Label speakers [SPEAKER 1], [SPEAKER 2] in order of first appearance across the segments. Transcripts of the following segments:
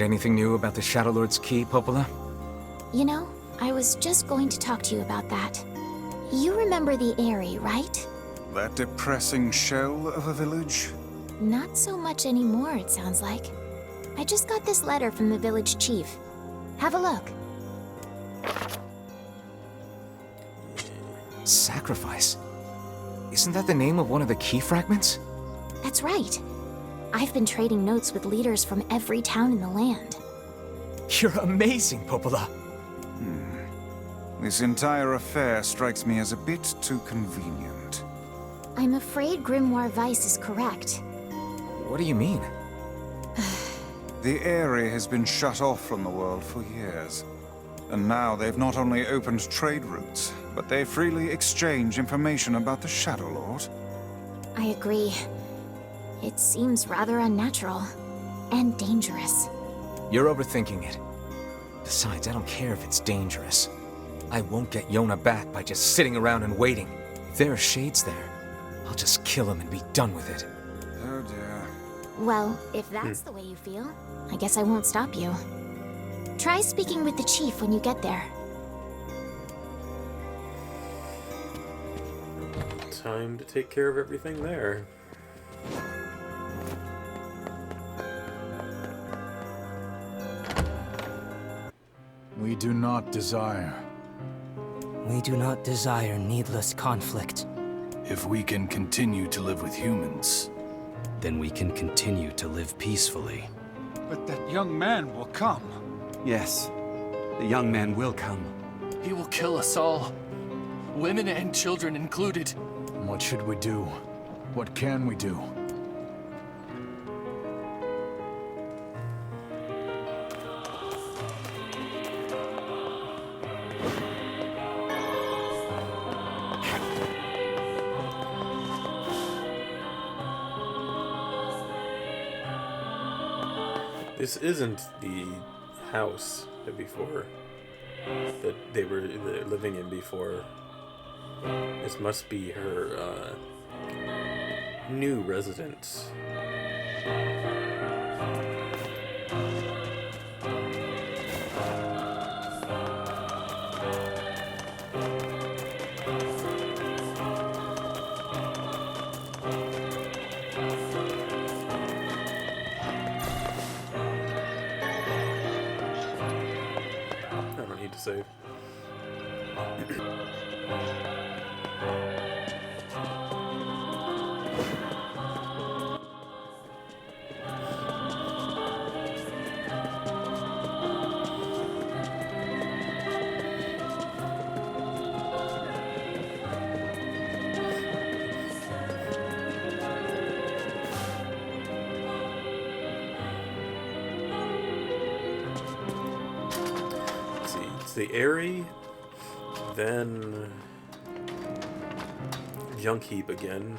[SPEAKER 1] learned anything new about the Shadow Lord's key, Popola?
[SPEAKER 2] You know, I was just going to talk to you about that. You remember the Eyrie, right?
[SPEAKER 3] That depressing shell of a village?
[SPEAKER 2] Not so much anymore, it sounds like. I just got this letter from the village chief. Have a look.
[SPEAKER 1] Sacrifice? Isn't that the name of one of the key fragments?
[SPEAKER 2] That's right. I've been trading notes with leaders from every town in the land.
[SPEAKER 1] You're amazing, Popola.
[SPEAKER 3] This entire affair strikes me as a bit too convenient.
[SPEAKER 2] I'm afraid Grimoire Weiss is correct.
[SPEAKER 1] What do you mean?
[SPEAKER 3] The Eyrie has been shut off from the world for years. And now they've not only opened trade routes, but they freely exchange information about the Shadow Lord.
[SPEAKER 2] I agree. It seems rather unnatural. And dangerous.
[SPEAKER 1] You're overthinking it. Besides, I don't care if it's dangerous. I won't get Yona back by just sitting around and waiting. If there are shades there, I'll just kill him and be done with it.
[SPEAKER 3] Oh dear.
[SPEAKER 2] Well, if that's the way you feel, I guess I won't stop you. Try speaking with the chief when you get there.
[SPEAKER 4] Time to take care of everything there.
[SPEAKER 5] We do not desire.
[SPEAKER 6] We do not desire needless conflict.
[SPEAKER 5] If we can continue to live with humans,
[SPEAKER 7] then we can continue to live peacefully.
[SPEAKER 8] But that young man will come.
[SPEAKER 9] Yes, the young man will come.
[SPEAKER 10] He will kill us all. Women and children included.
[SPEAKER 5] what should we do? What can we do?
[SPEAKER 4] This isn't the house that they were living in before. This must be her new residence. Save. The Eyrie, then Junk Heap again.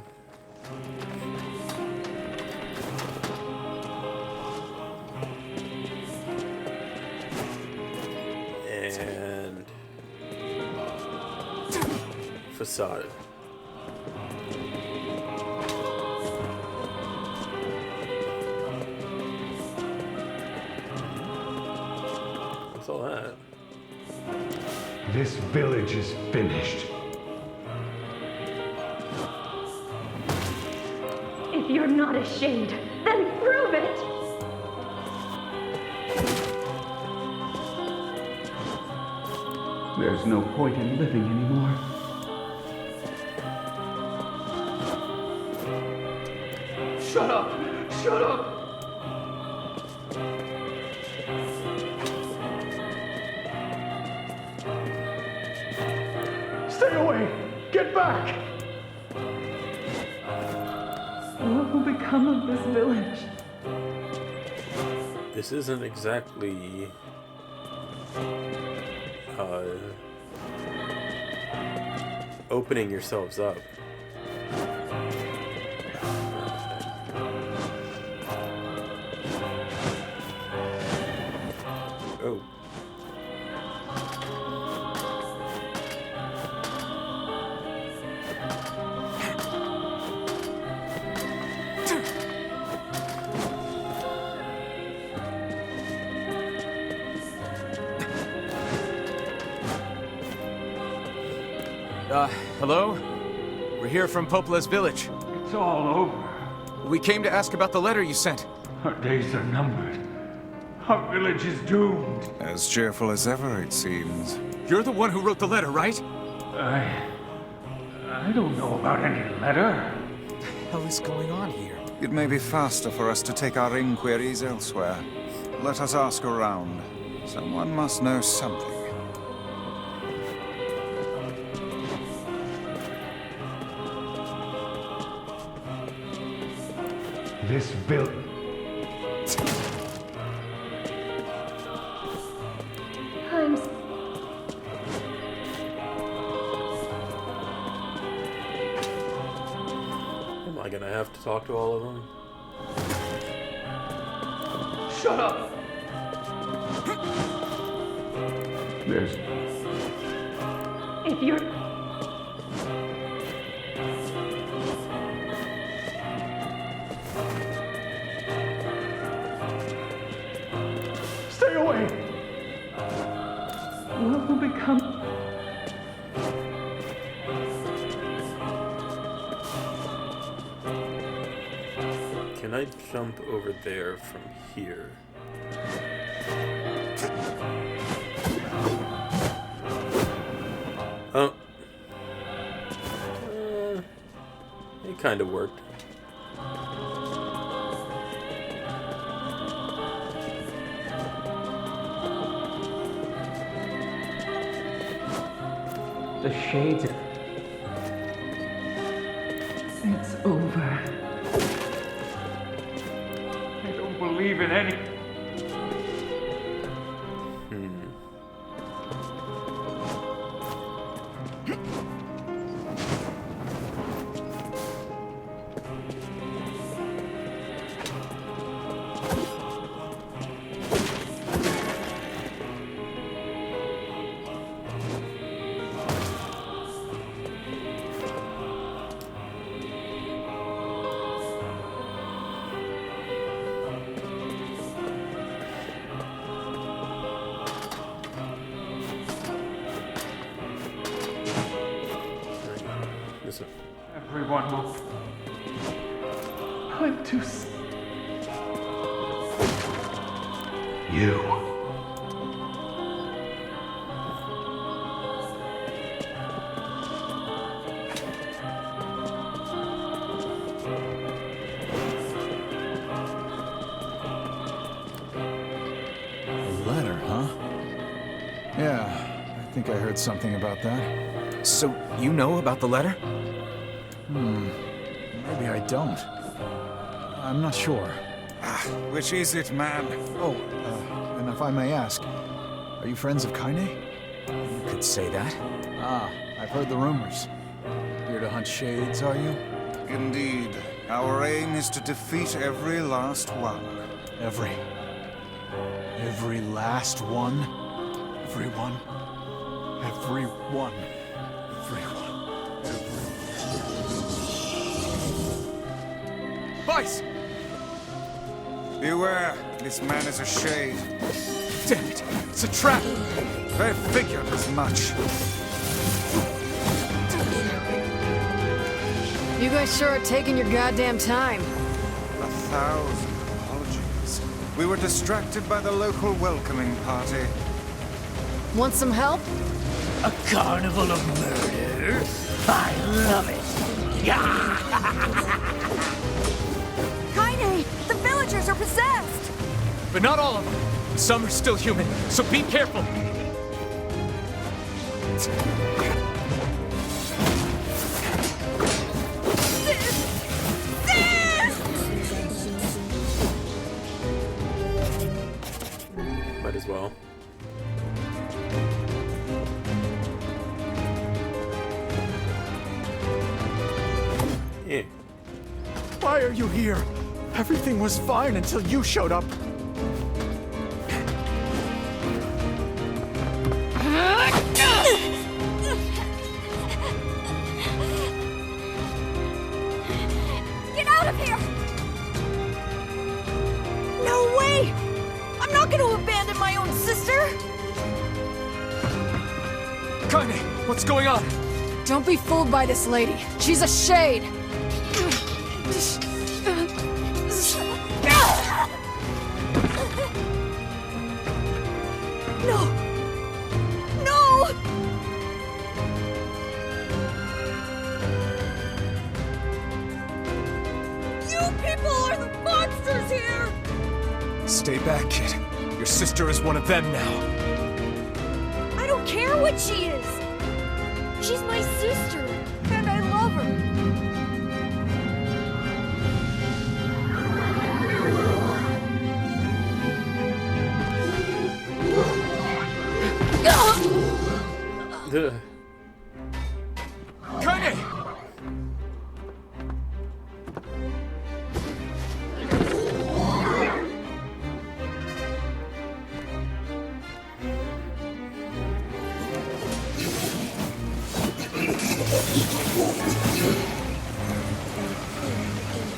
[SPEAKER 4] And Facade. What's all that?
[SPEAKER 11] This village is finished.
[SPEAKER 12] If you're not ashamed, then prove it!
[SPEAKER 11] There's no point in living anymore.
[SPEAKER 10] Shut up! Shut up!
[SPEAKER 11] Stay away! Get back!
[SPEAKER 12] What will become of this village?
[SPEAKER 4] This isn't exactly opening yourselves up. Oh.
[SPEAKER 1] Hello? We're here from Popola's village.
[SPEAKER 11] It's all over.
[SPEAKER 1] We came to ask about the letter you sent.
[SPEAKER 11] Our days are numbered. Our village is doomed.
[SPEAKER 3] As cheerful as ever, it seems.
[SPEAKER 1] You're the one who wrote the letter, right?
[SPEAKER 11] I don't know about any letter.
[SPEAKER 1] What the hell is going on here?
[SPEAKER 3] It may be faster for us to take our inquiries elsewhere. Let us ask around. Someone must know something.
[SPEAKER 11] This village...
[SPEAKER 4] Am I gonna have to talk to all of them?
[SPEAKER 11] Shut up! There's...
[SPEAKER 12] If you're...
[SPEAKER 11] Stay away! What will become...
[SPEAKER 4] Can I jump over there from here? Oh. It kind of worked.
[SPEAKER 6] The shades...
[SPEAKER 11] It's over. I don't believe in any... Everyone will... I'm too... You...
[SPEAKER 5] A letter, huh? Yeah, I think I heard something about that.
[SPEAKER 1] So, you know about the letter?
[SPEAKER 5] Maybe I don't. I'm not sure.
[SPEAKER 3] Which is it, man?
[SPEAKER 5] Oh, and if I may ask, are you friends of Kaine?
[SPEAKER 1] You could say that.
[SPEAKER 5] Ah, I've heard the rumors. Here to hunt shades, are you?
[SPEAKER 3] Indeed. Our aim is to defeat every last one.
[SPEAKER 5] Every last one? Everyone? Everyone. Everyone.
[SPEAKER 1] Vice!
[SPEAKER 3] Beware, this man is a shade.
[SPEAKER 1] Damn it! It's a trap!
[SPEAKER 3] I figured as much.
[SPEAKER 13] You guys sure are taking your goddamn time.
[SPEAKER 3] 1,000 apologies. We were distracted by the local welcoming party.
[SPEAKER 13] Want some help?
[SPEAKER 6] A carnival of murder? I love it!
[SPEAKER 13] Kaine! The villagers are possessed!
[SPEAKER 1] But not all of them. Some are still human, so be careful.
[SPEAKER 4] Might as well. Yeah.
[SPEAKER 5] Why are you here? Everything was fine until you showed up.
[SPEAKER 13] Get out of here! No way! I'm not gonna abandon my own sister!
[SPEAKER 1] Kaine, what's going on?
[SPEAKER 13] Don't be fooled by this lady. She's a shade. No! No! You people are the monsters here!
[SPEAKER 1] Stay back, kid. Your sister is one of them now.
[SPEAKER 13] I don't care what she is! She's my sister, and I love her.
[SPEAKER 4] Ugh.
[SPEAKER 1] Kaine!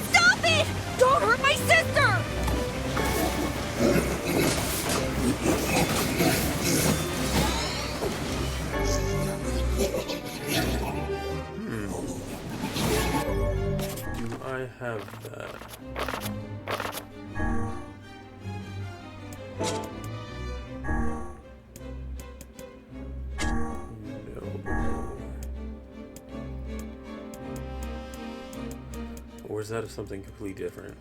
[SPEAKER 13] Stop it! Don't hurt my sister!
[SPEAKER 4] Do I have that? No. Or is that something completely different?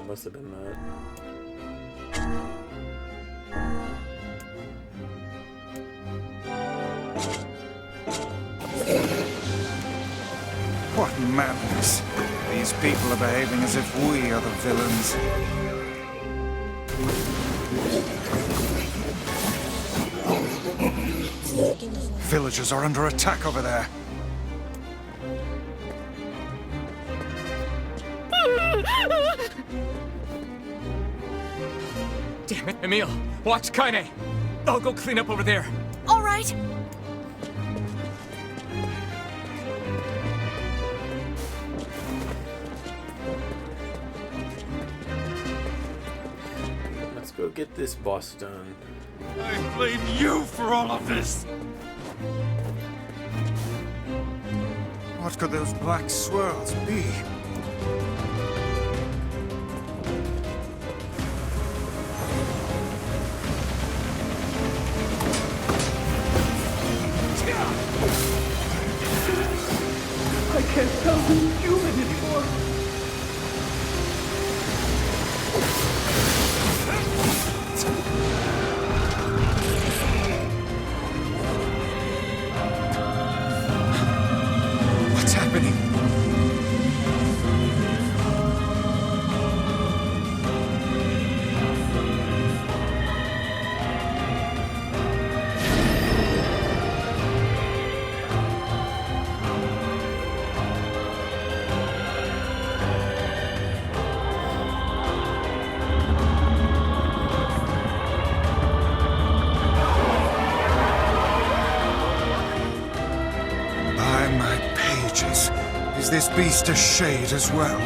[SPEAKER 4] Must have been that.
[SPEAKER 3] What madness. These people are behaving as if we are the villains. Villagers are under attack over there.
[SPEAKER 1] Damn it, Emil! Watch Kaine! I'll go clean up over there.
[SPEAKER 13] All right.
[SPEAKER 4] Let's go get this boss done.
[SPEAKER 8] I blame you for all of this!
[SPEAKER 3] What could those black swirls be?
[SPEAKER 11] I can't tell who's human anymore.
[SPEAKER 3] What's happening? Is this beast a shade as well?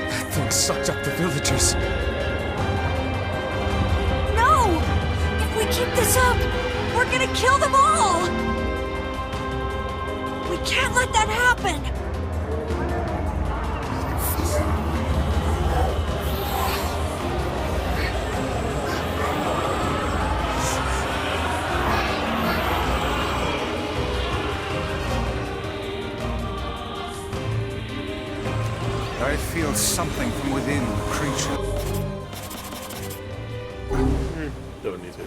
[SPEAKER 1] That thing sucked up the villagers.
[SPEAKER 13] No! If we keep this up, we're gonna kill them all! We can't let that happen!
[SPEAKER 3] I feel something from within the creature.
[SPEAKER 4] Don't need to.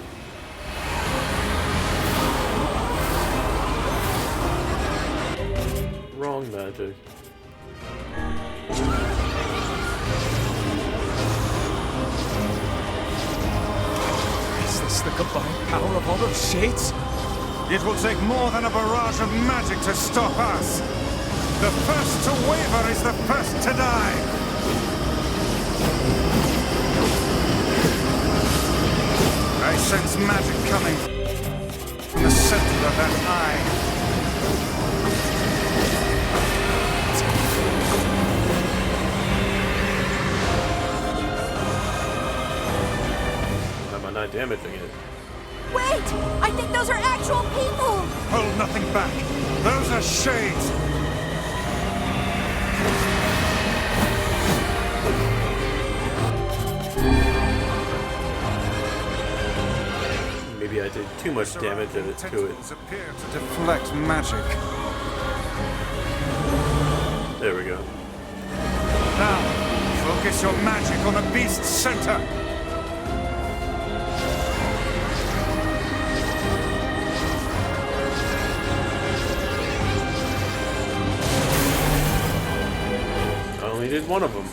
[SPEAKER 4] Wrong magic.
[SPEAKER 1] Is this the combined power of all those shades?
[SPEAKER 3] It will take more than a barrage of magic to stop us. The first to waver is the first to die. I sense magic coming from the center of that eye.
[SPEAKER 4] How am I not damaging it?
[SPEAKER 13] Wait! I think those are actual people!
[SPEAKER 3] Hold nothing back. Those are shades.
[SPEAKER 4] Maybe I did too much damage to it.
[SPEAKER 3] Tentacles appear to deflect magic.
[SPEAKER 4] There we go.
[SPEAKER 3] Now, focus your magic on the beast's center.
[SPEAKER 4] I only did one of them.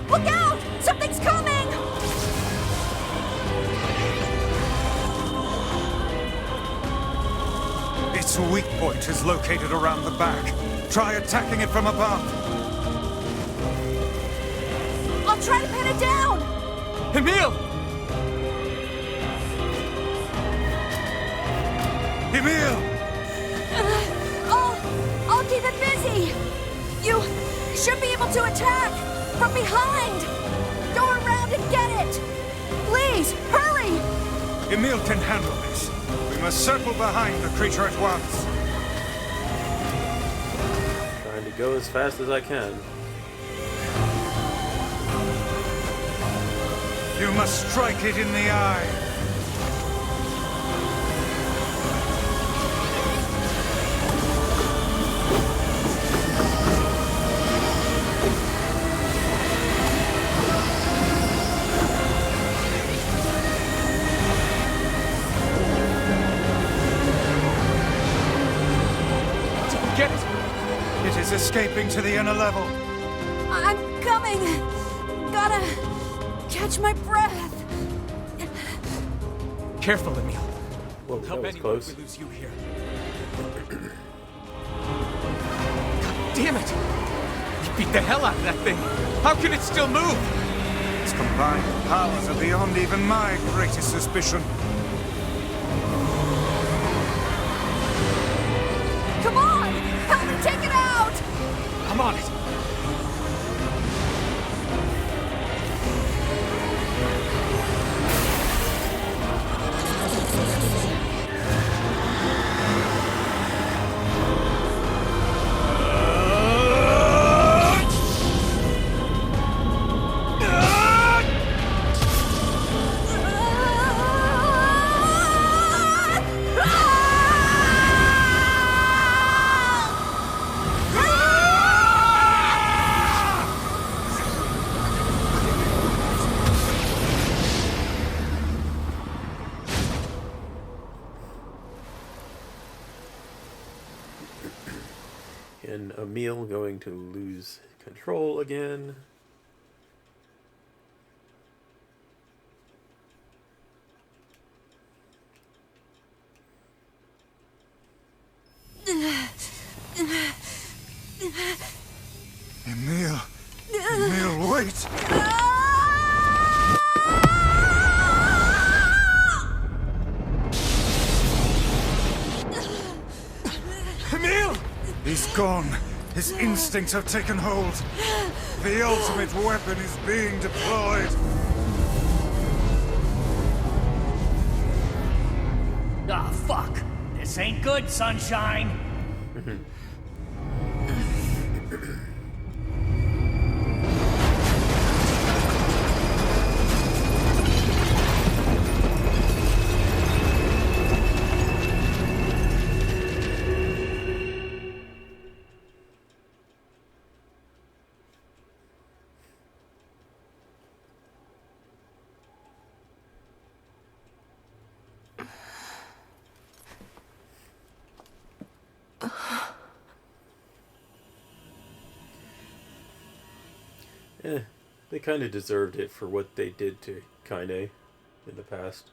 [SPEAKER 13] Look out! Something's coming!
[SPEAKER 3] Its weak point is located around the back. Try attacking it from above.
[SPEAKER 13] I'll try to pin it down!
[SPEAKER 1] Emil!
[SPEAKER 3] Emil!
[SPEAKER 13] I'll keep it busy! You should be able to attack! From behind! Go around and get it! Please, hurry!
[SPEAKER 3] Emil can handle this. We must circle behind the creature at once.
[SPEAKER 4] Trying to go as fast as I can.
[SPEAKER 3] You must strike it in the eye.
[SPEAKER 1] Get it!
[SPEAKER 3] It is escaping to the inner level.
[SPEAKER 13] I'm coming! Gotta catch my breath!
[SPEAKER 1] Careful, Emil.
[SPEAKER 4] Whoa, that
[SPEAKER 1] How
[SPEAKER 4] was
[SPEAKER 1] many
[SPEAKER 4] close.
[SPEAKER 1] we lose you here? God damn it! You beat the hell out of that thing. How can it still move?
[SPEAKER 3] Its combined powers are beyond even my greatest suspicion.
[SPEAKER 13] Come on! Help me take it out!
[SPEAKER 1] I'm on it.
[SPEAKER 4] And Emil going to lose control again.
[SPEAKER 3] Emil! Emil, wait!
[SPEAKER 1] Emil!
[SPEAKER 3] He's gone. His instincts have taken hold. The ultimate weapon is being deployed.
[SPEAKER 14] fuck! This ain't good, sunshine!
[SPEAKER 4] They kind of deserved it for what they did to Kaine in the past.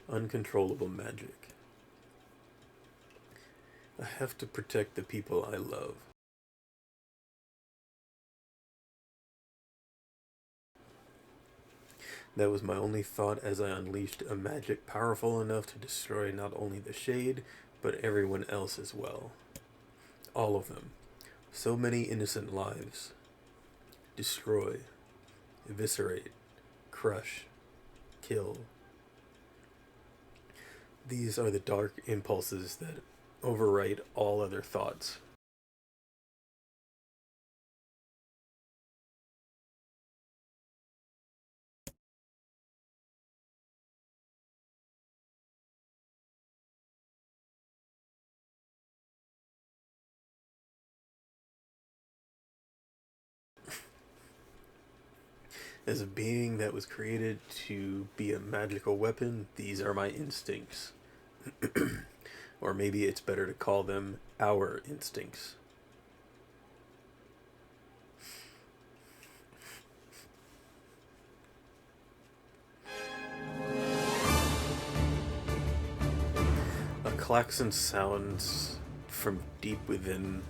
[SPEAKER 4] Uncontrollable magic. I have to protect the people I love. That was my only thought as I unleashed a magic powerful enough to destroy not only the Shade, but everyone else as well. All of them. So many innocent lives. Destroy. Eviscerate. Crush. Kill. These are the dark impulses that overwrite all other thoughts. As a being that was created to be a magical weapon, these are my instincts. Or maybe it's better to call them our instincts. A klaxon sounds from deep within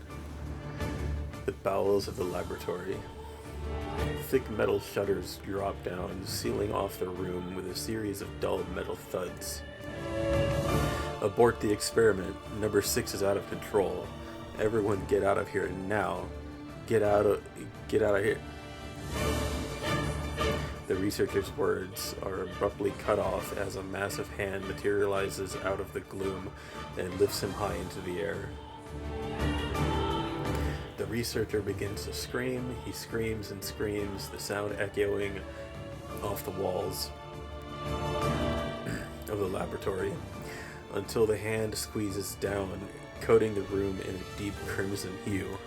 [SPEAKER 4] the bowels of the laboratory. Thick metal shutters drop down, sealing off the room with a series of dull metal thuds. Abort the experiment. Number 6 is out of control. Everyone get out of here now. Get out of here. The researcher's words are abruptly cut off as a massive hand materializes out of the gloom and lifts him high into the air. The researcher begins to scream. He screams and screams, the sound echoing off the walls of the laboratory, until the hand squeezes down, coating the room in a deep crimson hue.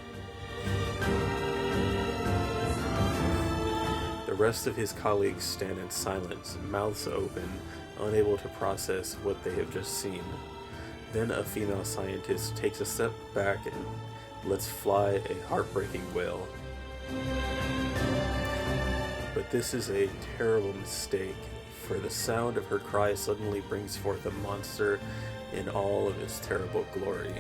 [SPEAKER 4] The rest of his colleagues stand in silence, mouths open, unable to process what they have just seen. Then a female scientist takes a step back and lets fly a heartbreaking wail. But this is a terrible mistake, for the sound of her cry suddenly brings forth a monster in all of its terrible glory.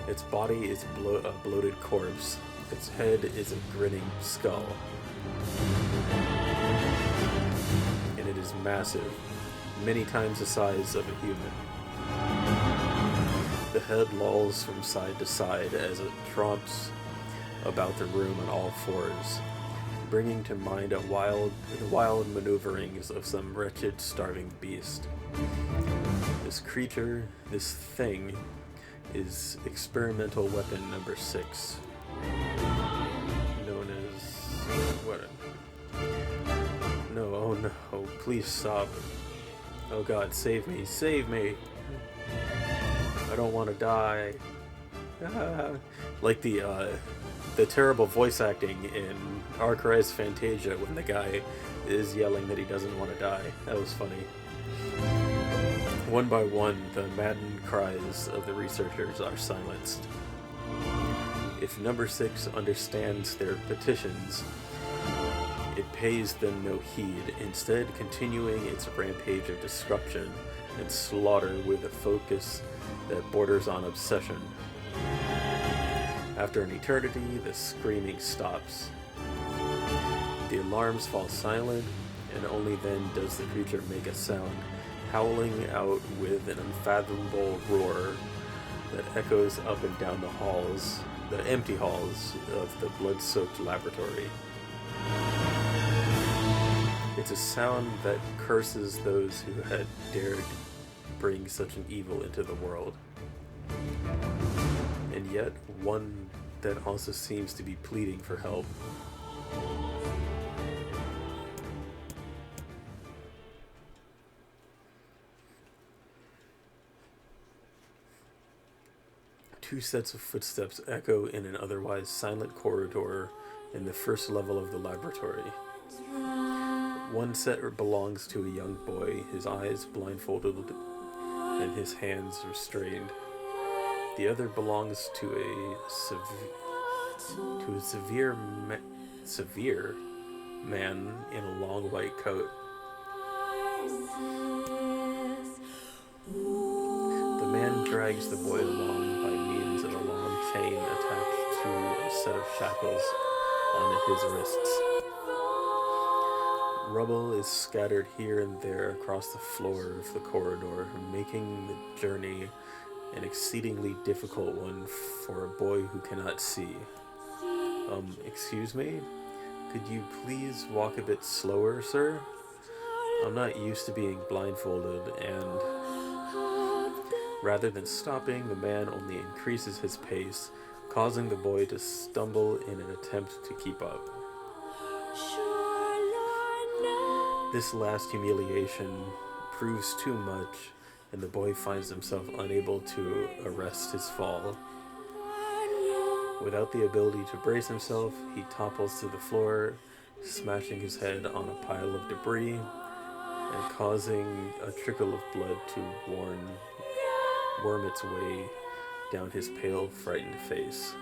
[SPEAKER 4] Its body is a bloated corpse. Its head is a grinning skull. And it is massive, many times the size of a human. The head lolls from side to side as it tromps about the room on all fours, bringing to mind the wild maneuverings of some wretched, starving beast. This creature, this thing, is experimental weapon number 6, known as... what? No, oh no, please stop. Oh God, save me, save me! I don't want to die. Like the terrible voice acting in Archrist Fantasia when the guy is yelling that he doesn't want to die. That was funny. One by one, the maddened cries of the researchers are silenced. If number 6 understands their petitions, it pays them no heed, instead continuing its rampage of destruction and slaughter with a focus that borders on obsession. After an eternity, the screaming stops. The alarms fall silent, and only then does the creature make a sound, howling out with an unfathomable roar that echoes up and down the halls, the empty halls of the blood-soaked laboratory. It's a sound that curses those who had dared bring such an evil into the world. And yet, one that also seems to be pleading for help. Two sets of footsteps echo in an otherwise silent corridor in the first level of the laboratory. One set belongs to a young boy, his eyes blindfolded and his hands restrained. The other belongs to a severe man in a long white coat. The man drags the boy along by means of a long chain attached to a set of shackles on his wrists. Rubble is scattered here and there across the floor of the corridor, making the journey an exceedingly difficult one for a boy who cannot see. Excuse me? Could you please walk a bit slower, sir? I'm not used to being blindfolded, and rather than stopping, the man only increases his pace, causing the boy to stumble in an attempt to keep up. This last humiliation proves too much, and the boy finds himself unable to arrest his fall. Without the ability to brace himself, he topples to the floor, smashing his head on a pile of debris and causing a trickle of blood to worm its way down his pale, frightened face.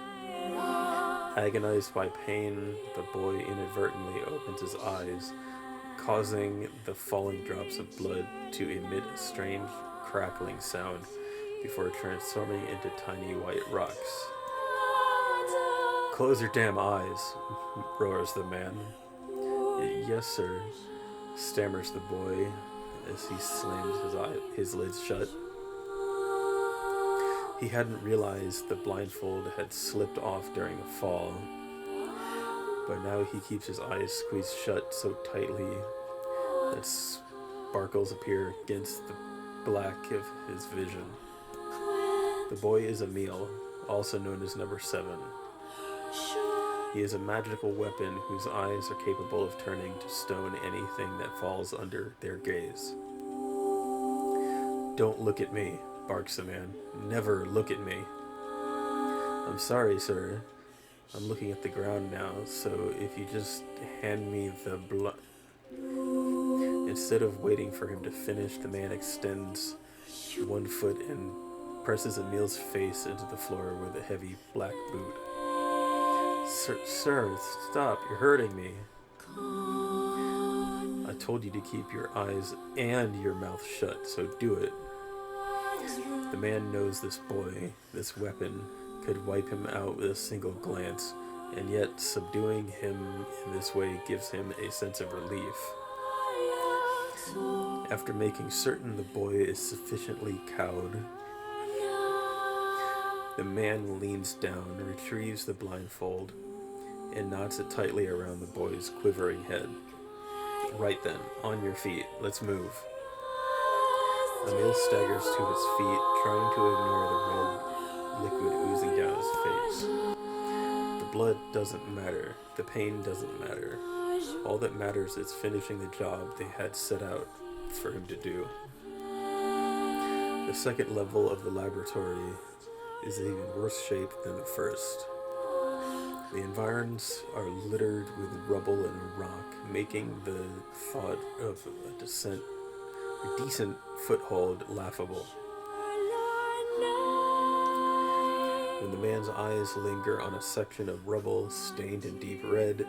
[SPEAKER 4] Agonized by pain, the boy inadvertently opens his eyes, causing the falling drops of blood to emit a strange, crackling sound before transforming into tiny white rocks. "Close your damn eyes," roars the man. "Yes, sir," stammers the boy as he slams his lids shut. He hadn't realized the blindfold had slipped off during the fall, but now he keeps his eyes squeezed shut so tightly that sparkles appear against the black of his vision. The boy is Emil, also known as Number 7. He is a magical weapon whose eyes are capable of turning to stone anything that falls under their gaze. "Don't look at me," barks the man. "Never look at me." "I'm sorry, sir. I'm looking at the ground now, so if you just hand me the blood..." Instead of waiting for him to finish, the man extends one foot and presses Emil's face into the floor with a heavy black boot. Sir, stop, you're hurting me." "I told you to keep your eyes and your mouth shut, so do it." The man knows this boy, this weapon, could wipe him out with a single glance, and yet subduing him in this way gives him a sense of relief. After making certain the boy is sufficiently cowed, the man leans down, retrieves the blindfold, and knots it tightly around the boy's quivering head. "Right then, on your feet, let's move." Emil staggers to his feet, trying to ignore the red liquid oozing down his face. The blood doesn't matter, the pain doesn't matter. All that matters is finishing the job they had set out for him to do. The second level of the laboratory is in even worse shape than the first. The environs are littered with rubble and rock, making the thought of a decent foothold laughable. When the man's eyes linger on a section of rubble stained in deep red,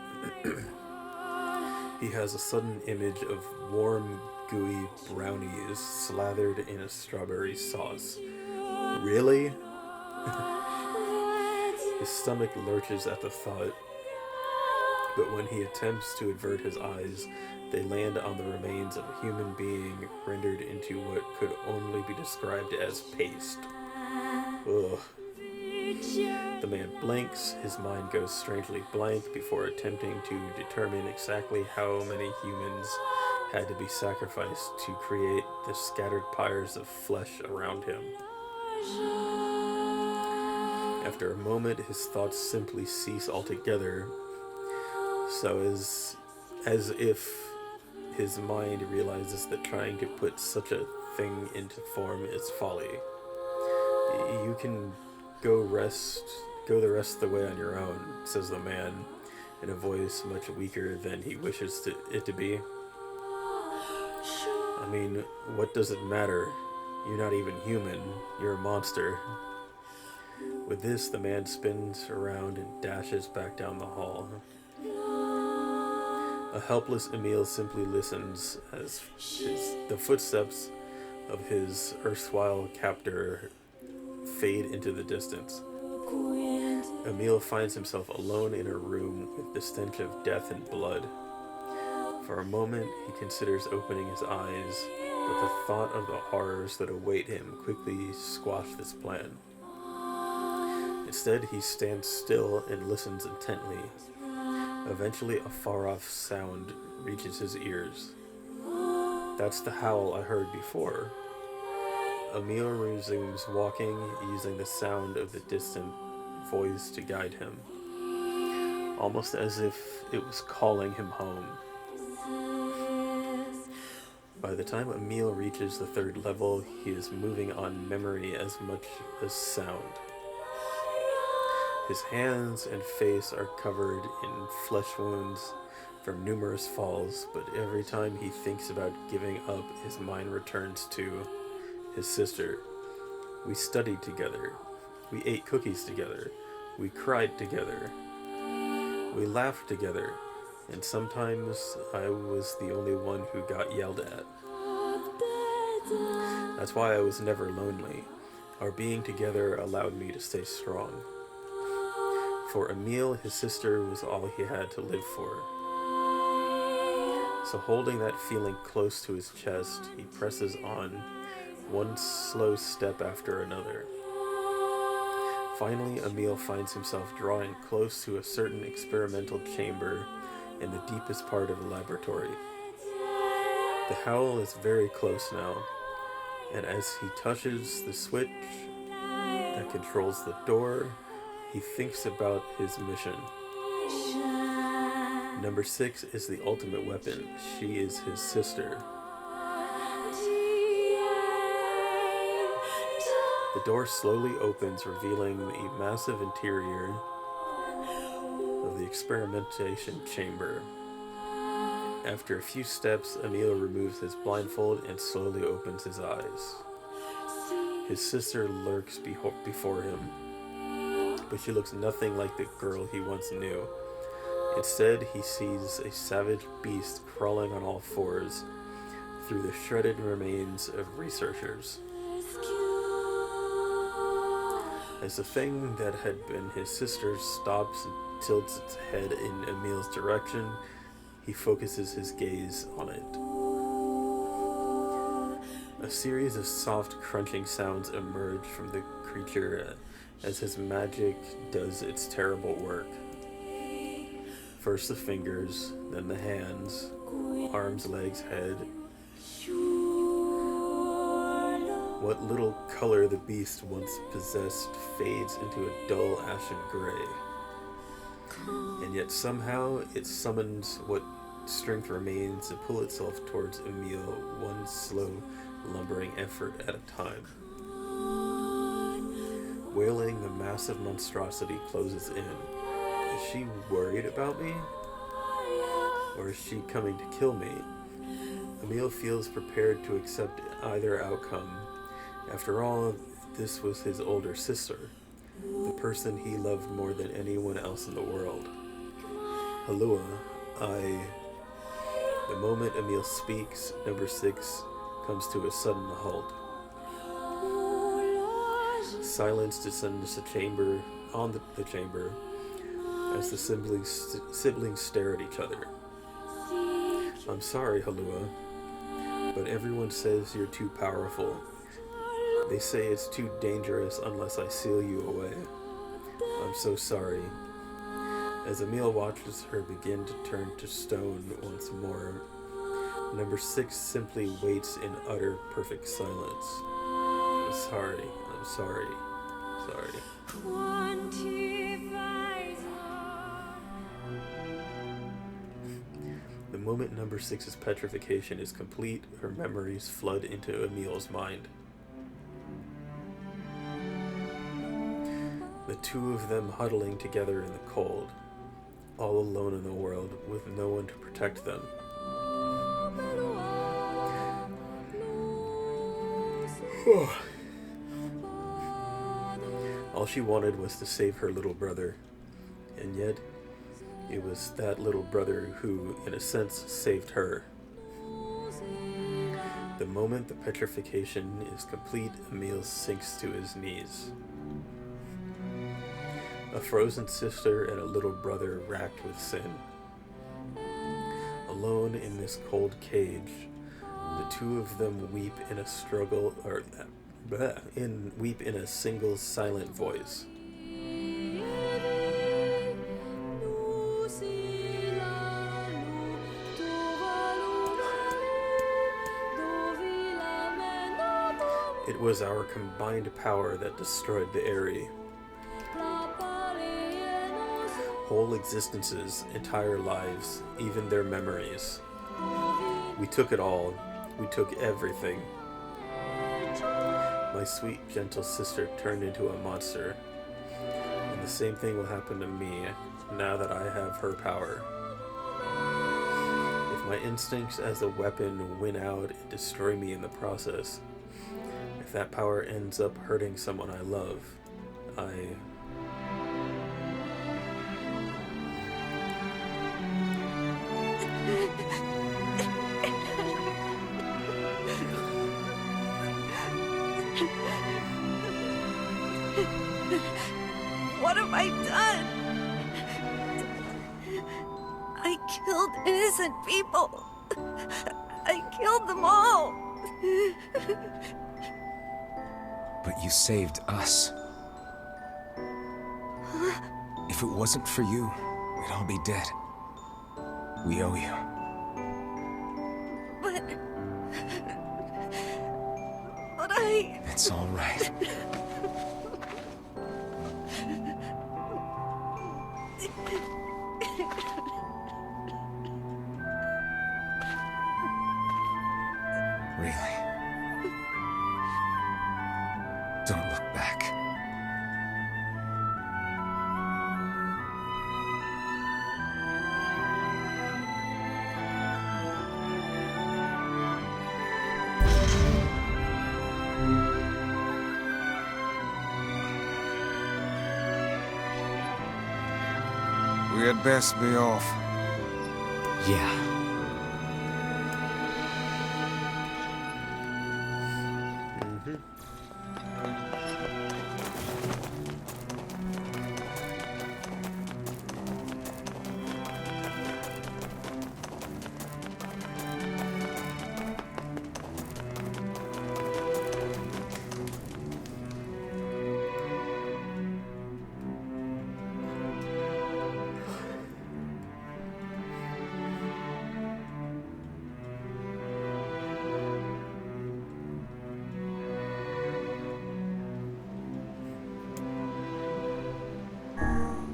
[SPEAKER 4] he has a sudden image of warm, gooey brownies slathered in a strawberry sauce. Really? His stomach lurches at the thought, but when he attempts to avert his eyes, they land on the remains of a human being rendered into what could only be described as paste. Ugh. The man blinks, his mind goes strangely blank before attempting to determine exactly how many humans had to be sacrificed to create the scattered pyres of flesh around him. After a moment, his thoughts simply cease altogether, so as if his mind realizes that trying to put such a thing into form is folly. You can go the rest of the way on your own, says the man, in a voice much weaker than he wishes it to be. I mean, what does it matter? You're not even human. You're a monster. With this, the man spins around and dashes back down the hall. A helpless Emil simply listens as the footsteps of his erstwhile captor fade into the distance. Emil finds himself alone in a room with the stench of death and blood. For a moment, he considers opening his eyes, but the thought of the horrors that await him quickly squash this plan. Instead, he stands still and listens intently. Eventually, a far-off sound reaches his ears. That's the howl I heard before. Emil resumes walking, using the sound of the distant voice to guide him, almost as if it was calling him home. By the time Emil reaches the third level, he is moving on memory as much as sound. His hands and face are covered in flesh wounds from numerous falls, but every time he thinks about giving up, his mind returns to his sister. We studied together. We ate cookies together. We cried together. We laughed together. And sometimes I was the only one who got yelled at. That's why I was never lonely. Our being together allowed me to stay strong. For Emil, his sister was all he had to live for. So holding that feeling close to his chest, he presses on, one slow step after another. Finally, Emil finds himself drawing close to a certain experimental chamber in the deepest part of the laboratory. The howl is very close now, and as he touches the switch that controls the door, he thinks about his mission. Number 6 is the ultimate weapon. She is his sister. The door slowly opens, revealing the massive interior of the experimentation chamber. After a few steps, Emil removes his blindfold and slowly opens his eyes. His sister lurks before him, but she looks nothing like the girl he once knew. Instead, he sees a savage beast crawling on all fours through the shredded remains of researchers. As the thing that had been his sister stops and tilts its head in Emil's direction, he focuses his gaze on it. A series of soft crunching sounds emerge from the creature as his magic does its terrible work. First the fingers, then the hands, arms, legs, head. What little color the beast once possessed fades into a dull ashen gray. And yet somehow it summons what strength remains to pull itself towards Emil, one slow, lumbering effort at a time. Wailing, the massive monstrosity closes in. Is she worried about me? Or is she coming to kill me? Emil feels prepared to accept either outcome. After all, this was his older sister, the person he loved more than anyone else in the world. Halua, The moment Emil speaks, number 6 comes to a sudden halt. Silence descends the chamber, on the chamber, as the siblings stare at each other. I'm sorry, Halua, but everyone says you're too powerful. They say it's too dangerous unless I seal you away. I'm so sorry. As Emil watches her begin to turn to stone once more, number 6 simply waits in utter perfect silence. I'm sorry. Sorry. The moment number 6's petrification is complete, her memories flood into Emil's mind. The two of them huddling together in the cold, all alone in the world with no one to protect them. All she wanted was to save her little brother, and yet it was that little brother who, in a sense, saved her. The moment the petrification is complete, Emil sinks to his knees. A frozen sister and a little brother racked with sin. Alone in this cold cage, the two of them weep in a weep in a single silent voice. It was our combined power that destroyed the Eyrie. Whole existences, entire lives, even their memories. We took it all. We took everything. My sweet, gentle sister turned into a monster. And the same thing will happen to me now that I have her power. If my instincts as a weapon win out and destroy me in the process, if that power ends up hurting someone I love,
[SPEAKER 13] What have I done? I killed innocent people. I killed them all.
[SPEAKER 1] But you saved us. If it wasn't for you, we'd all be dead. We owe you.
[SPEAKER 13] But I...
[SPEAKER 1] It's all right. Really? Don't look back.
[SPEAKER 3] We had best be off.
[SPEAKER 1] Yeah.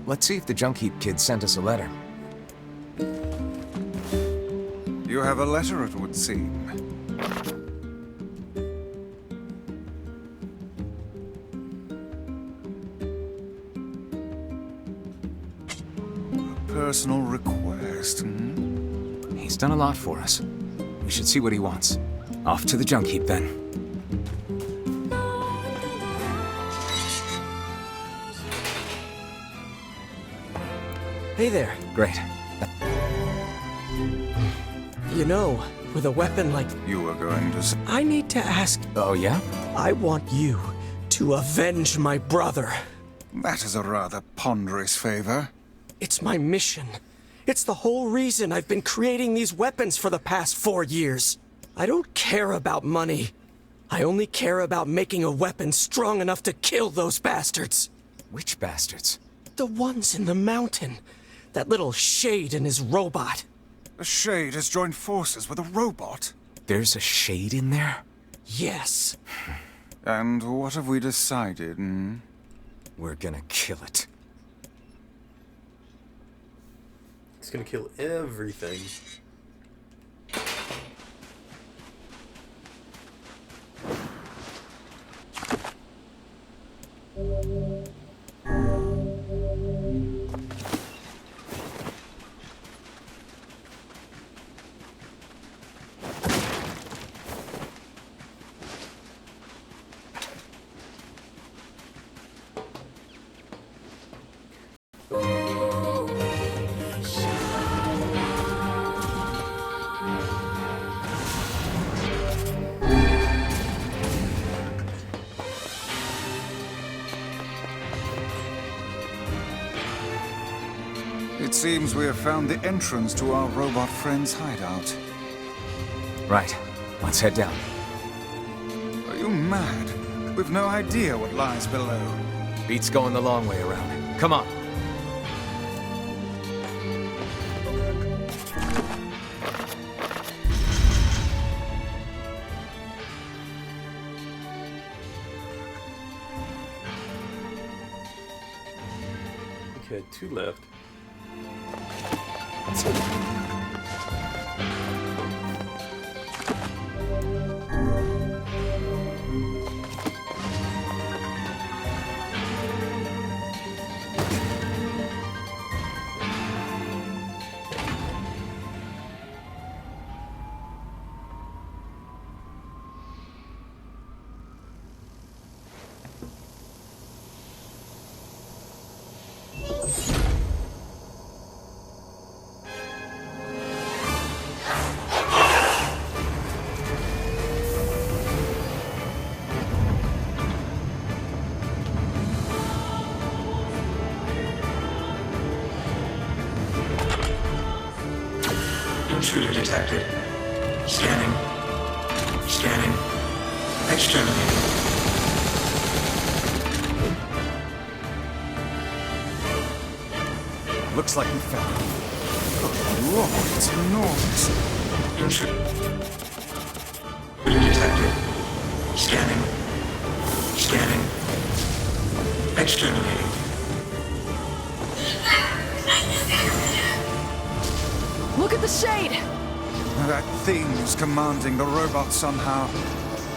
[SPEAKER 1] Let's see if the Junkheap kid sent us a letter.
[SPEAKER 3] You have a letter, it would seem. A personal request, hmm?
[SPEAKER 1] He's done a lot for us. We should see what he wants. Off to the Junkheap, then.
[SPEAKER 6] Hey there.
[SPEAKER 1] Great.
[SPEAKER 6] You know, with a weapon like...
[SPEAKER 3] You were going to say...
[SPEAKER 6] I need to ask...
[SPEAKER 1] Oh, yeah?
[SPEAKER 6] I want you to avenge my brother.
[SPEAKER 3] That is a rather ponderous favor.
[SPEAKER 6] It's my mission. It's the whole reason I've been creating these weapons for the past 4 years. I don't care about money. I only care about making a weapon strong enough to kill those bastards.
[SPEAKER 1] Which bastards?
[SPEAKER 6] The ones in the mountain. That little Shade and his robot.
[SPEAKER 3] A Shade has joined forces with a robot?
[SPEAKER 1] There's a Shade in there?
[SPEAKER 6] Yes.
[SPEAKER 3] And what have we decided, hmm?
[SPEAKER 1] We're gonna kill it.
[SPEAKER 4] It's gonna kill everything.
[SPEAKER 3] It seems we have found the entrance to our robot friend's hideout.
[SPEAKER 1] Right. Let's head down.
[SPEAKER 3] Are you mad? We've no idea what lies below.
[SPEAKER 1] Beats going the long way around. Come on.
[SPEAKER 4] Okay, 2 left.
[SPEAKER 11] Intruder detected. Scanning. Scanning. Exterminating.
[SPEAKER 1] Looks like we found it.
[SPEAKER 3] Whoa, it's enormous.
[SPEAKER 11] Intruder detected. Scanning. Scanning. Exterminating.
[SPEAKER 13] Look at the Shade!
[SPEAKER 3] That thing is commanding the robot somehow.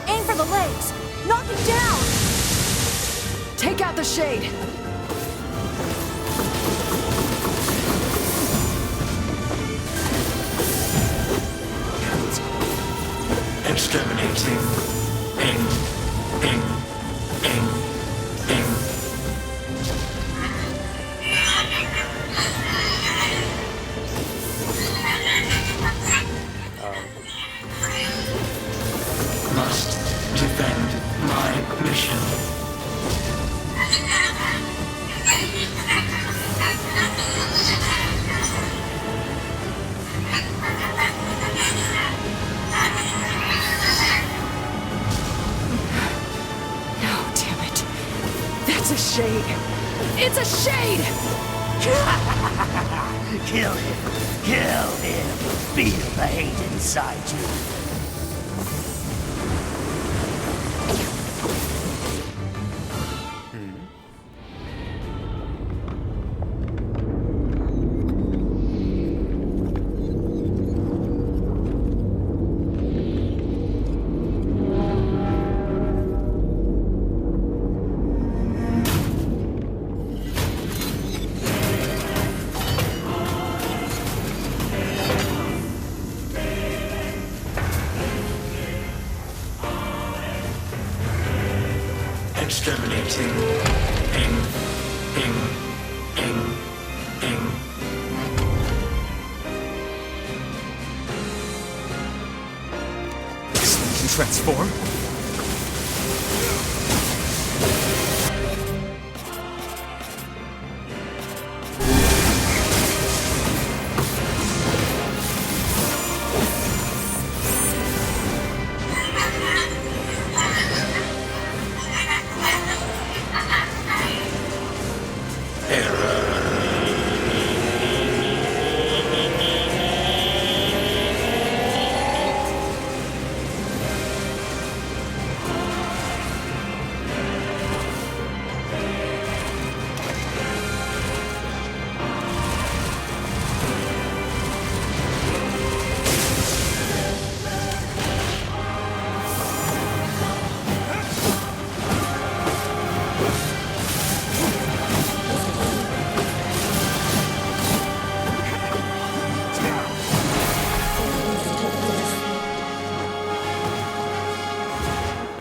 [SPEAKER 13] Aim for the legs! Knock him down! Take out the Shade!
[SPEAKER 11] Exterminating. Aim. Aim. Aim. Aim. Must defend my mission.
[SPEAKER 13] No, damn it. That's a Shade! It's a Shade!
[SPEAKER 14] Kill him. Kill him. Feel the hate inside you.
[SPEAKER 11] Exterminating. Aim. Aim. Aim. Aim.
[SPEAKER 1] This thing can transform?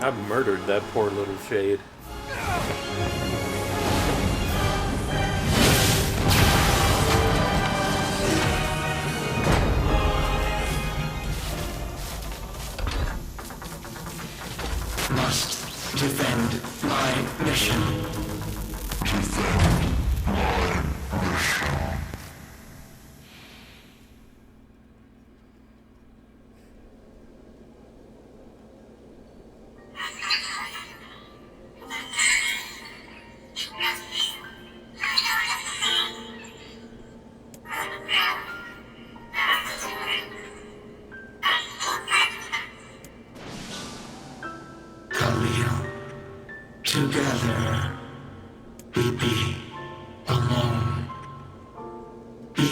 [SPEAKER 4] I murdered that poor little shade.
[SPEAKER 11] Must defend my mission. Defend my mission. Together, we be alone. We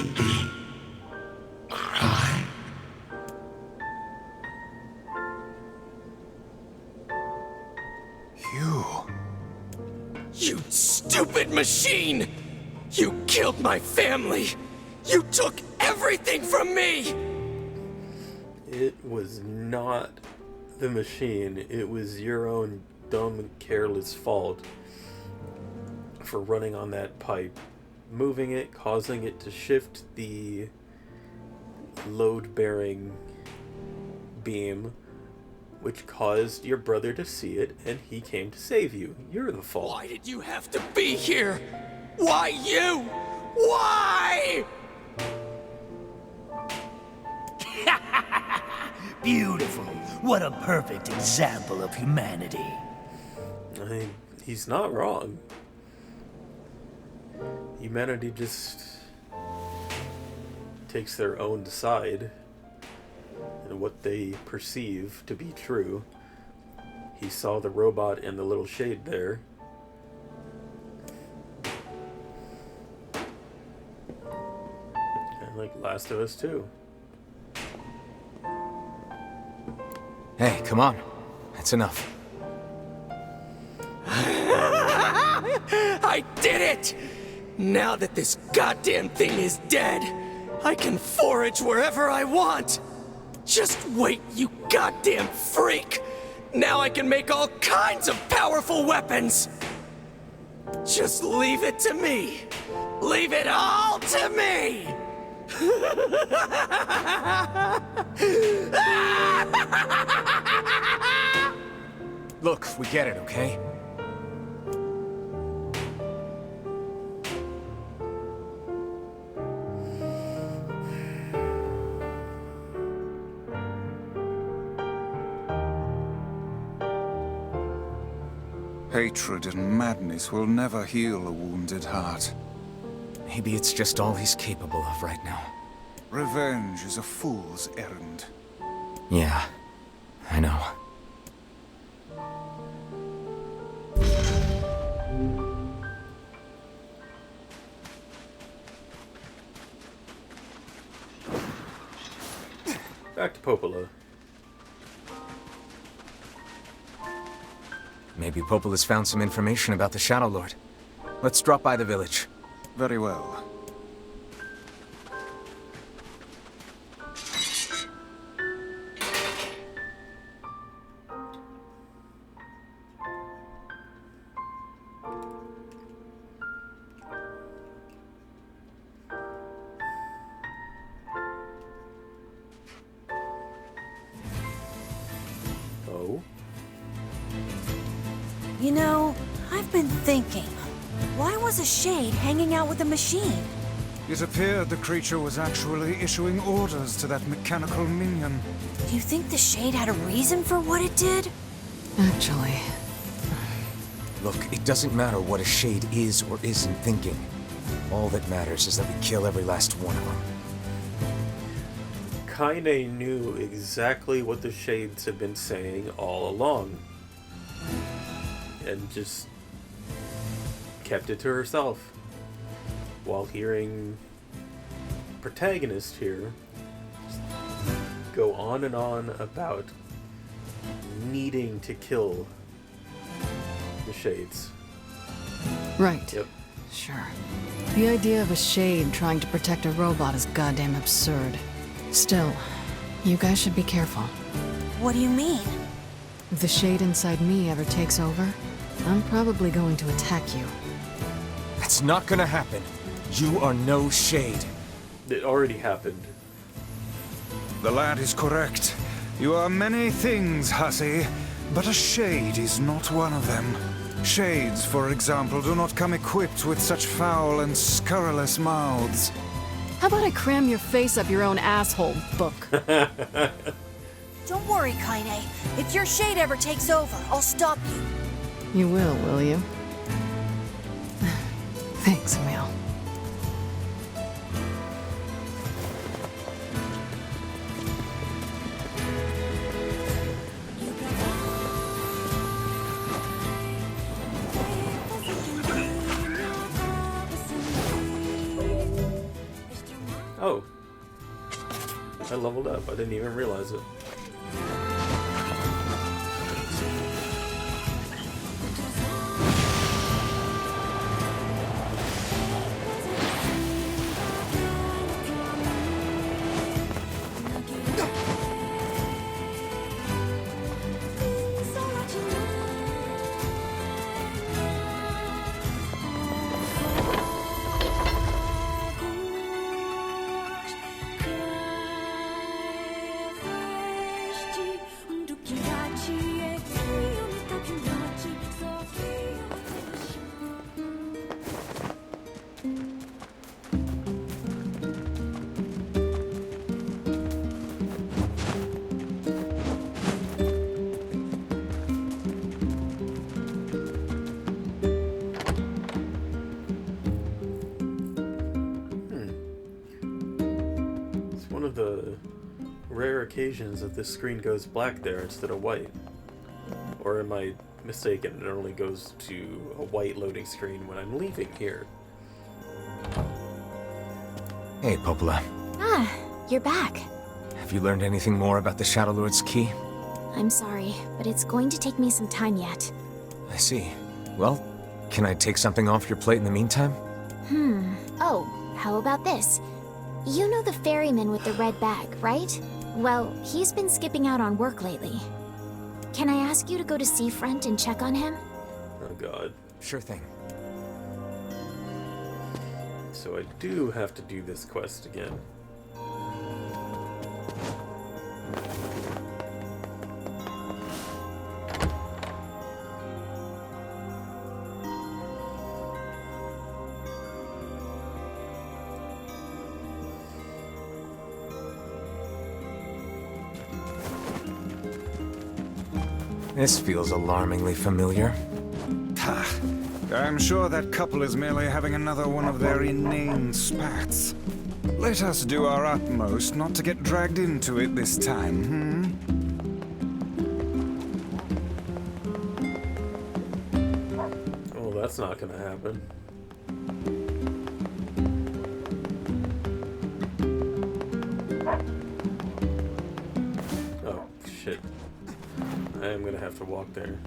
[SPEAKER 11] cry.
[SPEAKER 6] You stupid machine! You killed my family! You took everything from me!
[SPEAKER 4] It was not the machine. It was your own dumb, careless fault for running on that pipe, moving it, causing it to shift the load-bearing beam, which caused your brother to see it, and he came to save you. You're the fault.
[SPEAKER 6] Why did you have to be here? Why you? Why?
[SPEAKER 14] Beautiful. What a perfect example of humanity.
[SPEAKER 4] He's not wrong. Humanity just takes their own side and what they perceive to be true. He saw the robot and the little shade there. And like Last of Us 2.
[SPEAKER 1] Hey, come on. That's enough.
[SPEAKER 6] I did it! Now that this goddamn thing is dead, I can forage wherever I want! Just wait, you goddamn freak! Now I can make all kinds of powerful weapons! Just leave it to me! Leave it all to me!
[SPEAKER 1] Look, we get it, okay?
[SPEAKER 3] Hatred and madness will never heal a wounded heart.
[SPEAKER 1] Maybe it's just all he's capable of right now.
[SPEAKER 3] Revenge is a fool's errand.
[SPEAKER 1] Yeah, I know.
[SPEAKER 4] Back to Popola.
[SPEAKER 1] Maybe Popola's found some information about the Shadow Lord. Let's drop by the village.
[SPEAKER 3] Very well.
[SPEAKER 4] Oh?
[SPEAKER 13] You know, I've been thinking, why was a shade hanging out with a machine?
[SPEAKER 3] It appeared the creature was actually issuing orders to that mechanical minion.
[SPEAKER 13] Do you think the shade had a reason for what it did?
[SPEAKER 15] Actually...
[SPEAKER 1] Look, it doesn't matter what a shade is or isn't thinking. All that matters is that we kill every last one of them.
[SPEAKER 4] Kaine knew exactly what the shades had been saying all along. And just kept it to herself. While hearing protagonist here go on and on about needing to kill the shades.
[SPEAKER 15] Right.
[SPEAKER 4] Yep.
[SPEAKER 15] Sure. The idea of a shade trying to protect a robot is goddamn absurd. Still, you guys should be careful.
[SPEAKER 13] What do you mean?
[SPEAKER 15] If the shade inside me ever takes over, I'm probably going to attack you.
[SPEAKER 1] That's not gonna happen. You are no shade.
[SPEAKER 4] It already happened.
[SPEAKER 3] The lad is correct. You are many things, hussy, but a shade is not one of them. Shades, for example, do not come equipped with such foul and scurrilous mouths.
[SPEAKER 15] How about I cram your face up your own asshole, book?
[SPEAKER 13] Don't worry, Kaine. If your shade ever takes over, I'll stop you.
[SPEAKER 15] You will you? Thanks, Emil.
[SPEAKER 4] Oh. I leveled up. I didn't even realize it. The rare occasions that this screen goes black there instead of white. Or am I mistaken? It only goes to a white loading screen when I'm leaving here.
[SPEAKER 1] Hey, Popola.
[SPEAKER 2] Ah, you're back.
[SPEAKER 1] Have you learned anything more about the Shadow Lord's key?
[SPEAKER 2] I'm sorry, but it's going to take me some time yet.
[SPEAKER 1] I see. Well, can I take something off your plate in the meantime?
[SPEAKER 2] Oh, how about this? You know the ferryman with the red bag, right? Well, he's been skipping out on work lately. Can I ask you to go to Seafront and check on him?
[SPEAKER 4] Oh god.
[SPEAKER 1] Sure thing.
[SPEAKER 4] So I do have to do this quest again.
[SPEAKER 1] This feels alarmingly familiar.
[SPEAKER 3] Ha! I'm sure that couple is merely having another one of their inane spats. Let us do our utmost not to get dragged into it this time,
[SPEAKER 4] Oh, that's not gonna happen. Oh, shit. I am gonna have to walk there.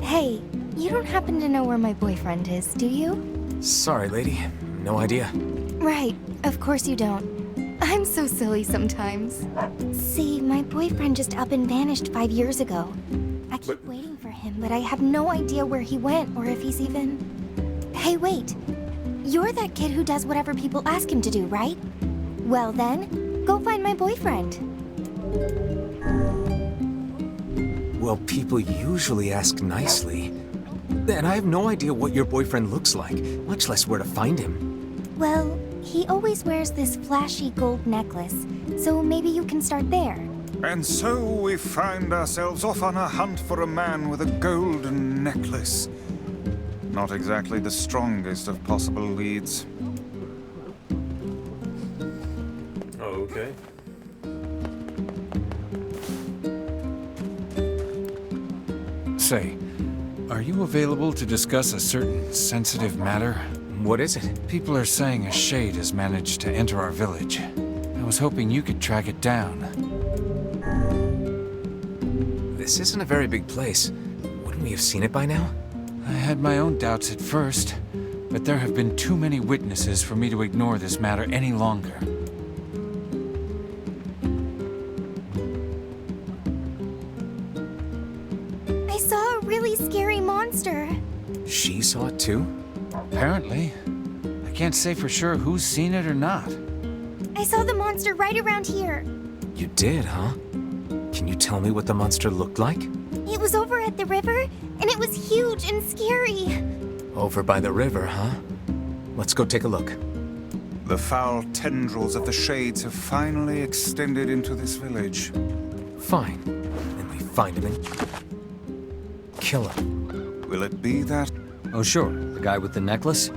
[SPEAKER 16] Hey, you don't happen to know where my boyfriend is, do you?
[SPEAKER 1] Sorry, lady. No idea.
[SPEAKER 16] Right, of course you don't. I'm so silly sometimes. See, my boyfriend just up and vanished 5 years ago. I keep waiting for him, but I have no idea where he went or if he's even... Hey, wait. You're that kid who does whatever people ask him to do, right? Well then, go find my boyfriend.
[SPEAKER 1] Well, people usually ask nicely. And I have no idea what your boyfriend looks like, much less where to find him.
[SPEAKER 16] Well, he always wears this flashy gold necklace, so maybe you can start there.
[SPEAKER 3] And so we find ourselves off on a hunt for a man with a golden necklace. Not exactly the strongest of possible leads.
[SPEAKER 4] Oh, okay.
[SPEAKER 8] Say, are you available to discuss a certain sensitive matter?
[SPEAKER 1] What is it?
[SPEAKER 8] People are saying a shade has managed to enter our village. I was hoping you could track it down.
[SPEAKER 1] This isn't a very big place. Wouldn't we have seen it by now?
[SPEAKER 8] I had my own doubts at first, but there have been too many witnesses for me to ignore this matter any longer.
[SPEAKER 16] I saw a really scary monster.
[SPEAKER 1] She saw it too?
[SPEAKER 8] Apparently. I can't say for sure who's seen it or not.
[SPEAKER 16] I saw the monster right around here.
[SPEAKER 1] You did, huh? Can you tell me what the monster looked like?
[SPEAKER 16] It was over at the river, and it was huge and scary.
[SPEAKER 1] Over by the river, huh? Let's go take a look.
[SPEAKER 3] The foul tendrils of the Shades have finally extended into this village.
[SPEAKER 1] Fine. And we find him and kill him.
[SPEAKER 3] Will it be that?
[SPEAKER 7] Oh sure, the guy with the necklace?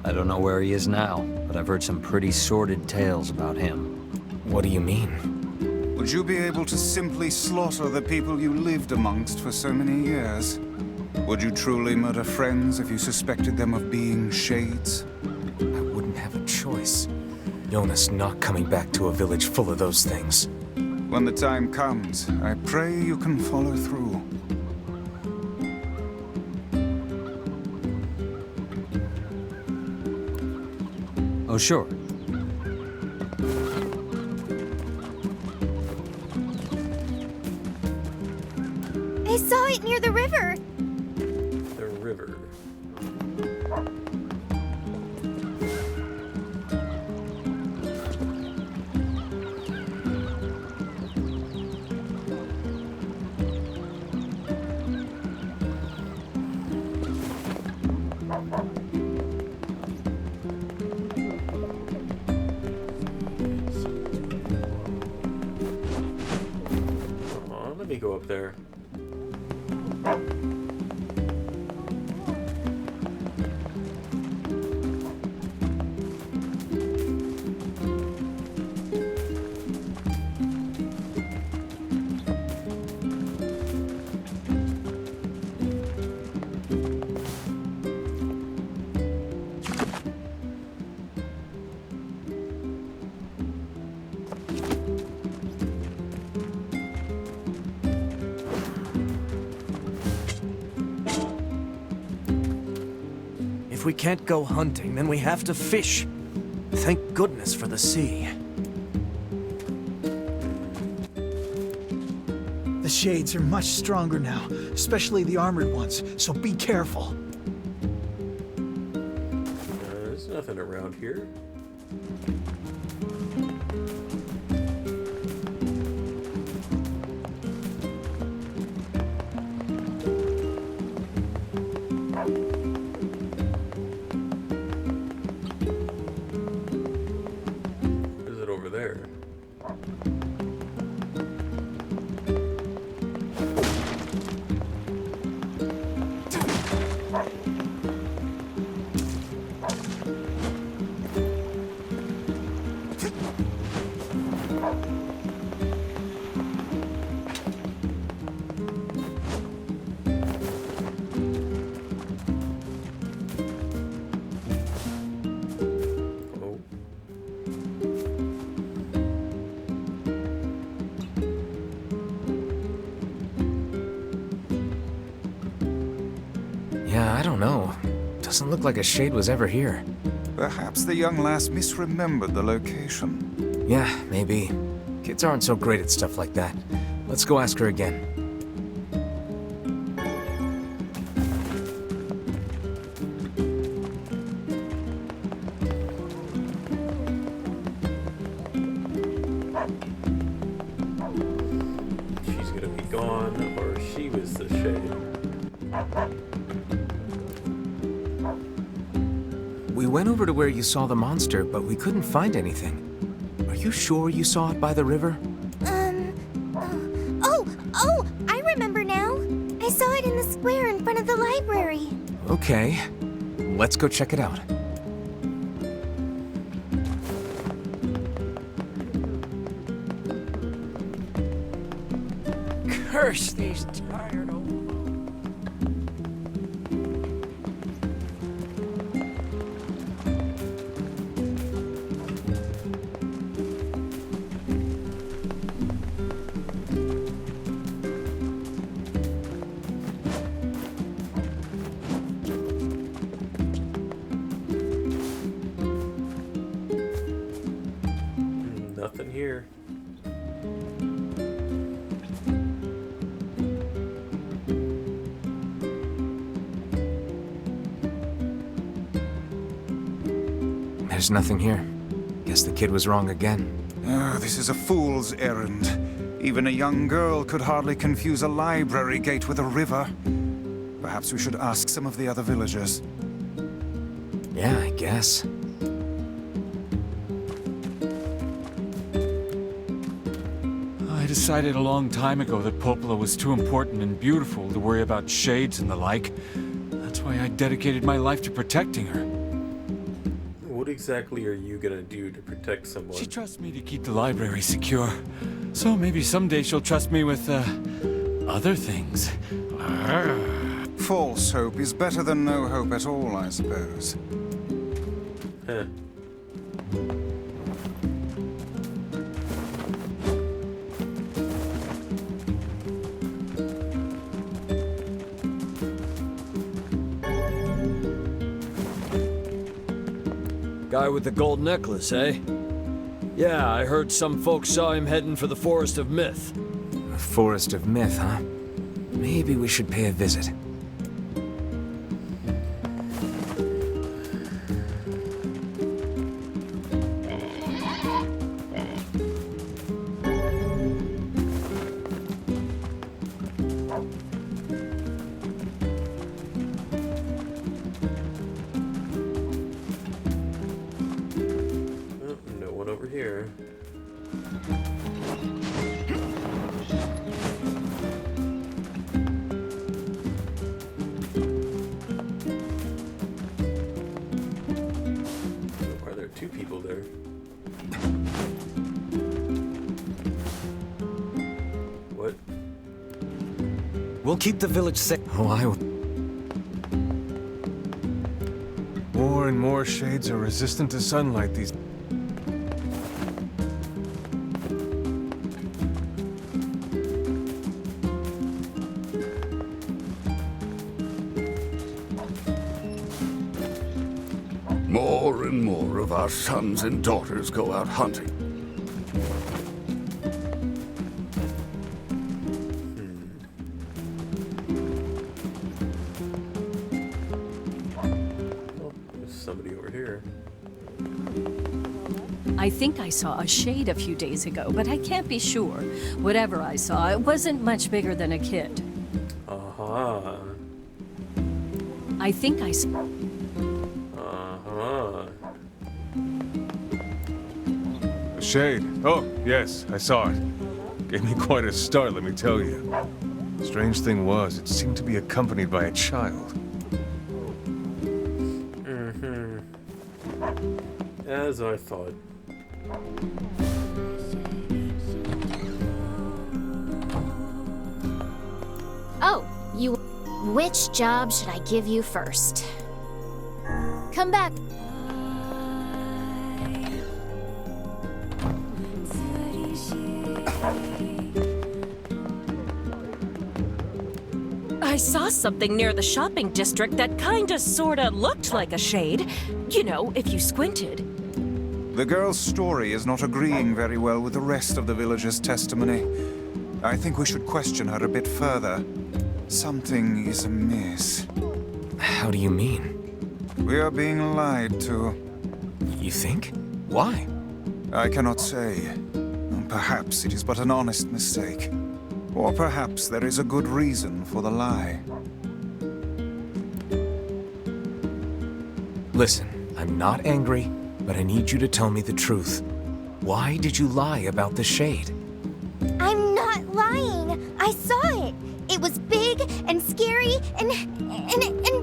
[SPEAKER 7] I don't know where he is now, but I've heard some pretty sordid tales about him.
[SPEAKER 1] What do you mean?
[SPEAKER 3] Would you be able to simply slaughter the people you lived amongst for so many years? Would you truly murder friends if you suspected them of being Shades?
[SPEAKER 1] I wouldn't have a choice. Jonas not coming back to a village full of those things.
[SPEAKER 3] When the time comes, I pray you can follow through.
[SPEAKER 7] Oh sure.
[SPEAKER 16] I saw it near the river.
[SPEAKER 4] The river. Let me go up there.
[SPEAKER 6] If we can't go hunting, then we have to fish. Thank goodness for the sea.
[SPEAKER 5] The Shades are much stronger now, especially the armored ones, so be careful.
[SPEAKER 4] There's nothing around here. Is it over there?
[SPEAKER 1] Yeah, I don't know. Doesn't look like a Shade was ever here.
[SPEAKER 3] Perhaps the young lass misremembered the location.
[SPEAKER 1] Yeah, maybe. Kids aren't so great at stuff like that. Let's go ask her again.
[SPEAKER 4] She's gonna be gone, or she was the Shade.
[SPEAKER 1] We went over to where you saw the monster, but we couldn't find anything. Are you sure you saw it by the river?
[SPEAKER 16] Oh, I remember now. I saw it in the square in front of the library.
[SPEAKER 1] Okay. Let's go check it out.
[SPEAKER 6] Curse these tired old...
[SPEAKER 4] Nothing here.
[SPEAKER 1] There's nothing here. Guess the kid was wrong again.
[SPEAKER 3] Oh, this is a fool's errand. Even a young girl could hardly confuse a library gate with a river. Perhaps we should ask some of the other villagers.
[SPEAKER 1] Yeah, I guess.
[SPEAKER 8] I decided a long time ago that Popola was too important and beautiful to worry about shades and the like. That's why I dedicated my life to protecting her.
[SPEAKER 4] What exactly are you gonna do to protect someone?
[SPEAKER 8] She trusts me to keep the library secure. So maybe someday she'll trust me with, other things.
[SPEAKER 3] False hope is better than no hope at all, I suppose.
[SPEAKER 4] Huh.
[SPEAKER 6] Guy with the gold necklace, eh? Yeah, I heard some folks saw him heading for the Forest of Myth.
[SPEAKER 1] The Forest of Myth, huh? Maybe we should pay a visit.
[SPEAKER 4] No one over here. Why are there two people there? What?
[SPEAKER 1] We'll keep the village safe. Oh, I will.
[SPEAKER 17] More and more shades are resistant to sunlight these days.
[SPEAKER 18] More and more of our sons and daughters go out hunting.
[SPEAKER 4] Oh, there's somebody over here.
[SPEAKER 19] I think I saw a shade a few days ago, but I can't be sure. Whatever I saw, it wasn't much bigger than a kid.
[SPEAKER 4] Uh-huh.
[SPEAKER 19] I think I saw...
[SPEAKER 4] Uh-huh.
[SPEAKER 17] A shade. Oh, yes, I saw it. Gave me quite a start, let me tell you. Strange thing was, it seemed to be accompanied by a child.
[SPEAKER 4] Mm-hmm. As I thought.
[SPEAKER 2] Oh, you... Which job should I give you first? Come back.
[SPEAKER 20] I saw something near the shopping district that kinda sorta looked like a shade. You know, if you squinted.
[SPEAKER 3] The girl's story is not agreeing very well with the rest of the villagers' testimony. I think we should question her a bit further. Something is amiss.
[SPEAKER 1] How do you mean?
[SPEAKER 3] We are being lied to.
[SPEAKER 1] You think? Why?
[SPEAKER 3] I cannot say. Perhaps it is but an honest mistake. Or perhaps there is a good reason for the lie.
[SPEAKER 1] Listen, I'm not angry, but I need you to tell me the truth. Why did you lie about the shade?
[SPEAKER 16] I'm not lying. I saw it. It was big and scary and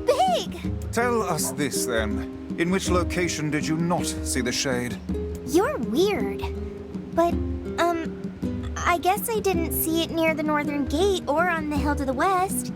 [SPEAKER 16] big.
[SPEAKER 3] Tell us this, then. In which location did you not see the shade?
[SPEAKER 16] You're weird. But, I guess I didn't see it near the northern gate or on the hill to the west.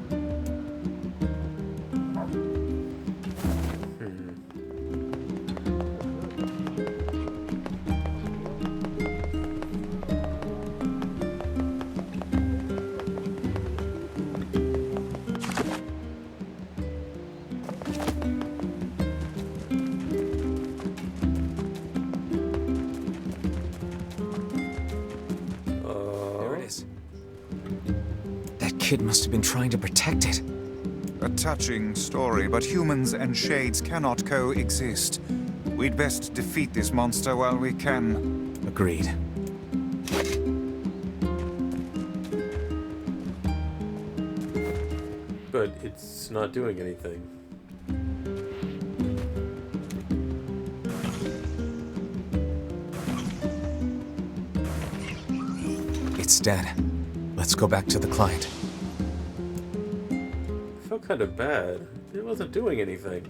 [SPEAKER 1] kid must have been trying to protect it.
[SPEAKER 3] A touching story, but humans and shades cannot coexist. We'd best defeat this monster while we can.
[SPEAKER 1] Agreed.
[SPEAKER 4] But it's not doing anything.
[SPEAKER 1] It's dead. Let's go back to the client.
[SPEAKER 4] I felt kind of bad. It wasn't doing anything.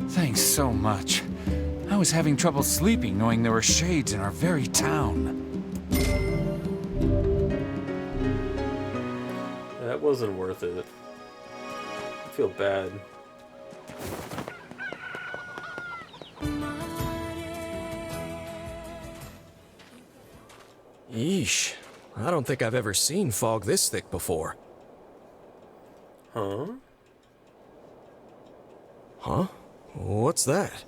[SPEAKER 8] Thanks so much. I was having trouble sleeping knowing there were shades in our very town.
[SPEAKER 4] That wasn't worth it. I feel bad.
[SPEAKER 6] Yeesh. I don't think I've ever seen fog this thick before.
[SPEAKER 4] Huh?
[SPEAKER 6] Huh? What's that?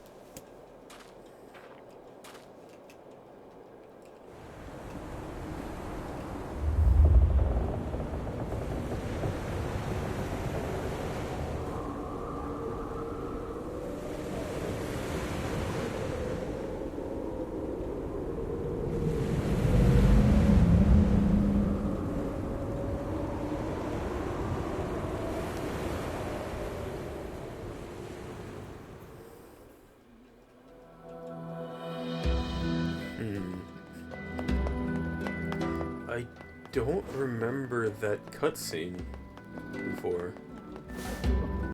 [SPEAKER 4] I don't remember that cutscene before.